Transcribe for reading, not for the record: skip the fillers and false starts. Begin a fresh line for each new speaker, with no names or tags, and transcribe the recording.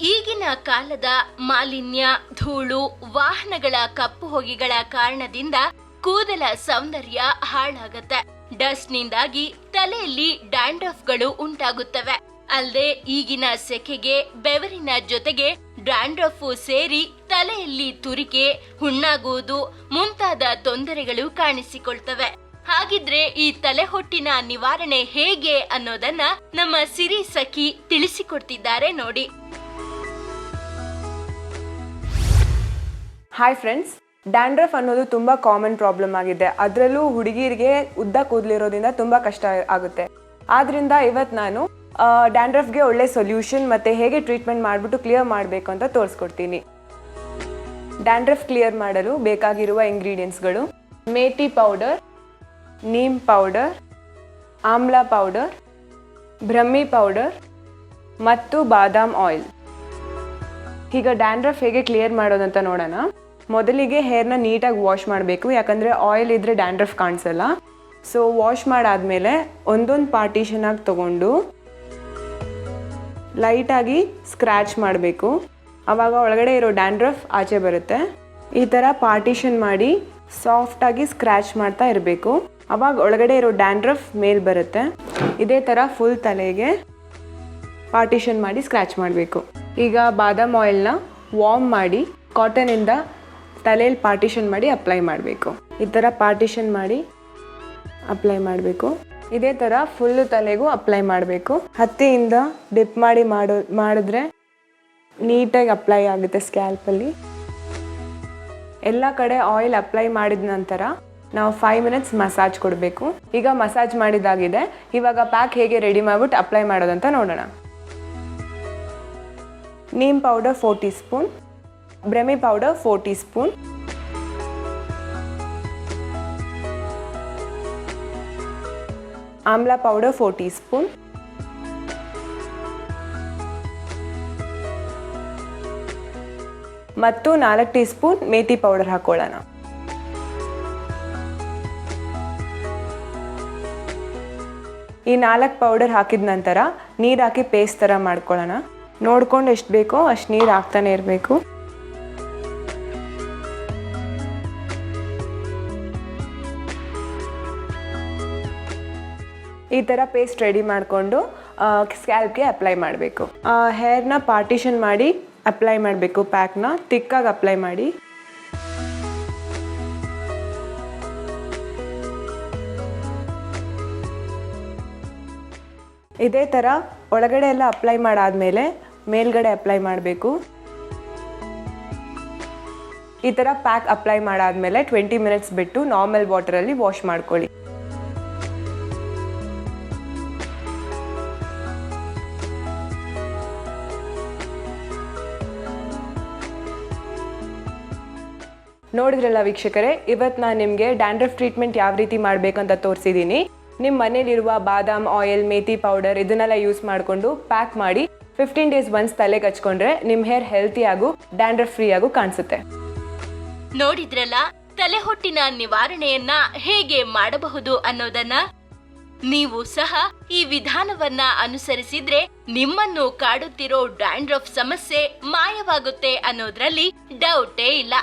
ಈಗಿನ ಕಾಲದ ಮಾಲಿನ್ಯ, ಧೂಳು, ವಾಹನಗಳ ಕಪ್ಪು ಹೊಗೆಗಳ ಕಾರಣದಿಂದ ಕೂದಲ ಸೌಂದರ್ಯ ಹಾಳಾಗತ್ತೆ. ಡಸ್ಟ್ ನಿಂದಾಗಿ ತಲೆಯಲ್ಲಿ ಡ್ಯಾಂಡ್ರಫ್ಗಳು ಉಂಟಾಗುತ್ತವೆ. ಅಲ್ಲದೆ ಈಗಿನ ಸೆಕೆಗೆ ಬೆವರಿನ ಜೊತೆಗೆ ಡ್ಯಾಂಡ್ರಫ್ ಸೇರಿ ತಲೆಯಲ್ಲಿ ತುರಿಕೆ, ಹುಣ್ಣಾಗುವುದು ಮುಂತಾದ ತೊಂದರೆಗಳು ಕಾಣಿಸಿಕೊಳ್ತವೆ. ಹಾಗಿದ್ರೆ ಈ ತಲೆಹೊಟ್ಟಿನ ನಿವಾರಣೆ ಹೇಗೆ ಅನ್ನೋದನ್ನ ನಮ್ಮ ಸಿರಿ ಸಖಿ ತಿಳಿಸಿಕೊಡ್ತಿದ್ದಾರೆ ನೋಡಿ.
ಹಾಯ್ ಫ್ರೆಂಡ್ಸ್, ಡ್ಯಾಂಡ್ರಫ್ ಅನ್ನೋದು ತುಂಬ ಕಾಮನ್ ಪ್ರಾಬ್ಲಮ್ ಆಗಿದೆ. ಅದರಲ್ಲೂ ಹುಡುಗಿರಿಗೆ ಉದ್ದ ಕೂದಲಿರೋದ್ರಿಂದ ತುಂಬ ಕಷ್ಟ ಆಗುತ್ತೆ. ಆದ್ದರಿಂದ ಇವತ್ತು ನಾನು ಡ್ಯಾಂಡ್ರಫ್ಗೆ ಒಳ್ಳೆ ಸೊಲ್ಯೂಷನ್ ಮತ್ತು ಹೇಗೆ ಟ್ರೀಟ್ಮೆಂಟ್ ಮಾಡಿಬಿಟ್ಟು ಕ್ಲಿಯರ್ ಮಾಡಬೇಕು ಅಂತ ತೋರಿಸ್ಕೊಡ್ತೀನಿ. ಡ್ಯಾಂಡ್ರಫ್ ಕ್ಲಿಯರ್ ಮಾಡಲು ಬೇಕಾಗಿರುವ ಇಂಗ್ರೀಡಿಯೆಂಟ್ಸ್ಗಳು: ಮೇಥಿ ಪೌಡರ್, ನೀಮ್ ಪೌಡರ್, ಆಮ್ಲ ಪೌಡರ್, ಬ್ರಹ್ಮಿ ಪೌಡರ್ ಮತ್ತು ಬಾದಾಮ್ ಆಯಿಲ್. ಈಗ ಡ್ಯಾಂಡ್ರಫ್ ಹೇಗೆ ಕ್ಲಿಯರ್ ಮಾಡೋದಂತ ನೋಡೋಣ. ಮೊದಲಿಗೆ ಹೇರ್ನ ನೀಟಾಗಿ ವಾಶ್ ಮಾಡಬೇಕು, ಯಾಕಂದರೆ ಆಯಿಲ್ ಇದ್ದರೆ ಡ್ಯಾಂಡ್ರಫ್ ಕಾಣಿಸಲ್ಲ. ಸೊ ವಾಶ್ ಮಾಡಾದಮೇಲೆ ಒಂದೊಂದು ಪಾರ್ಟಿಷನ್ ಆಗಿ ತೊಗೊಂಡು ಲೈಟಾಗಿ ಸ್ಕ್ರ್ಯಾಚ್ ಮಾಡಬೇಕು. ಆವಾಗ ಒಳಗಡೆ ಇರೋ ಡ್ಯಾಂಡ್ರಫ್ ಆಚೆ ಬರುತ್ತೆ. ಈ ಥರ ಪಾರ್ಟಿಷನ್ ಮಾಡಿ ಸಾಫ್ಟಾಗಿ ಸ್ಕ್ರ್ಯಾಚ್ ಮಾಡ್ತಾ ಇರಬೇಕು. ಆವಾಗ ಒಳಗಡೆ ಇರೋ ಡ್ಯಾಂಡ್ರಫ್ ಮೇಲೆ ಬರುತ್ತೆ. ಇದೇ ಥರ ಫುಲ್ ತಲೆಗೆ ಪಾರ್ಟಿಷನ್ ಮಾಡಿ ಸ್ಕ್ರ್ಯಾಚ್ ಮಾಡಬೇಕು. ಈಗ ಬಾದಾಮ್ ಆಯಿಲ್ನ ವಾರ್ಮ್ ಮಾಡಿ ಕಾಟನಿಂದ ತಲೆಯಲ್ಲಿ ಪಾರ್ಟಿಷನ್ ಮಾಡಿ ಅಪ್ಲೈ ಮಾಡಬೇಕು. ಈ ಥರ ಪಾರ್ಟಿಷನ್ ಮಾಡಿ ಅಪ್ಲೈ ಮಾಡಬೇಕು. ಇದೇ ಥರ ಫುಲ್ಲು ತಲೆಗೂ ಅಪ್ಲೈ ಮಾಡಬೇಕು. ಹತ್ತಿಯಿಂದ ಡಿಪ್ ಮಾಡಿ ಮಾಡಿದ್ರೆ ನೀಟಾಗಿ ಅಪ್ಲೈ ಆಗುತ್ತೆ ಸ್ಕ್ಯಾಲ್ಪಲ್ಲಿ. ಎಲ್ಲ ಕಡೆ ಆಯಿಲ್ ಅಪ್ಲೈ ಮಾಡಿದ ನಂತರ ನಾವು 5 ಮಿನಿಟ್ಸ್ ಮಸಾಜ್ ಕೊಡಬೇಕು. ಈಗ ಮಸಾಜ್ ಮಾಡಿದಾಗಿದೆ. ಇವಾಗ ಪ್ಯಾಕ್ ಹೇಗೆ ರೆಡಿ ಮಾಡಿಬಿಟ್ಟು ಅಪ್ಲೈ ಮಾಡೋದಂತ ನೋಡೋಣ. Neem powder 4 tea spoon, Brahmi powder 4 tea spoon, ಆಮ್ಲ ಪೌಡರ್ 4 ಟೀ ಸ್ಪೂನ್, ಮತ್ತು 4 ಟೀ ಸ್ಪೂನ್ ಮೇಥಿ ಪೌಡರ್ ಹಾಕೊಳ್ಳೋಣ. ಈ 4 ಪೌಡರ್ ಹಾಕಿದ ನಂತರ ನೀರು ಹಾಕಿ ಪೇಸ್ಟ್ ಥರ ಮಾಡ್ಕೊಳ್ಳೋಣ. ನೋಡ್ಕೊಂಡು ಎಷ್ಟು ಬೇಕೋ ಅಷ್ಟು ನೀರು ಹಾಕ್ತಾನೆ ಇರಬೇಕು. ಈ ಥರ ಪೇಸ್ಟ್ ರೆಡಿ ಮಾಡಿಕೊಂಡು ಸ್ಕ್ಯಾಲ್ಪ್ಗೆ ಅಪ್ಲೈ ಮಾಡಬೇಕು. ಹೇರ್ನ ಪಾರ್ಟಿಷನ್ ಮಾಡಿ ಅಪ್ಲೈ ಮಾಡಬೇಕು. ಪ್ಯಾಕ್ನ ತಿಕ್ಕಾಗಿ ಅಪ್ಲೈ ಮಾಡಿ. ಇದೇ ಥರ ಒಳಗಡೆ ಎಲ್ಲ ಅಪ್ಲೈ ಮಾಡಾದಮೇಲೆ ಮೇಲ್ಗಡೆ ಅಪ್ಲೈ ಮಾಡಬೇಕು. ಈ ಥರ ಪ್ಯಾಕ್ ಅಪ್ಲೈ ಮಾಡಾದಮೇಲೆ 20 ಮಿನಿಟ್ಸ್ ಬಿಟ್ಟು ನಾರ್ಮಲ್ ವಾಟರಲ್ಲಿ ವಾಶ್ ಮಾಡ್ಕೊಳ್ಳಿ. ನೋಡಿದ್ರಲ್ಲ ವೀಕ್ಷಕರೇ, ಇವತ್ತು ನಾನು ನಿಮಗೆ ಡ್ಯಾಂಡ್ರಫ್ ಟ್ರೀಟ್ಮೆಂಟ್ ಯಾವ ರೀತಿ ಮಾಡಬೇಕಂತ ತೋರಿಸಿದ್ದೀನಿ. ನಿಮ್ಮ ಮನೇಲಿರುವ ಬಾದಾಮ್ ಆಯಿಲ್, ಮೇಥಿ ಪೌಡರ್ ಇದನ್ನೆಲ್ಲ ಯೂಸ್ ಮಾಡಿಕೊಂಡು ಪ್ಯಾಕ್ ಮಾಡಿ 15 ಡೇಸ್ ಒನ್ಸ್ ತಲೆಗೆ ಹಚ್ಕೊಂಡ್ರೆ ನಿಮ್ಮ ಹೇರ್ ಹೆಲ್ತಿಯಾಗೂ ಡ್ಯಾಂಡ್ರಫ್ ಫ್ರೀ ಆಗು ಕಾಣಿಸುತ್ತೆ.
ನೋಡಿದ್ರಲ್ಲ ತಲೆಹೊಟ್ಟಿನ ನಿವಾರಣೆಯನ್ನ ಹೇಗೆ ಮಾಡಬಹುದು ಅನ್ನೋದನ್ನ. ನೀವು ಸಹ ಈ ವಿಧಾನವನ್ನ ಅನುಸರಿಸಿದ್ರೆ ನಿಮ್ಮನ್ನು ಕಾಡುತ್ತಿರೋ ಡ್ಯಾಂಡ್ರಫ್ ಸಮಸ್ಯೆ ಮಾಯವಾಗುತ್ತೆ ಅನ್ನೋದ್ರಲ್ಲಿ ಡೌಟೇ ಇಲ್ಲ.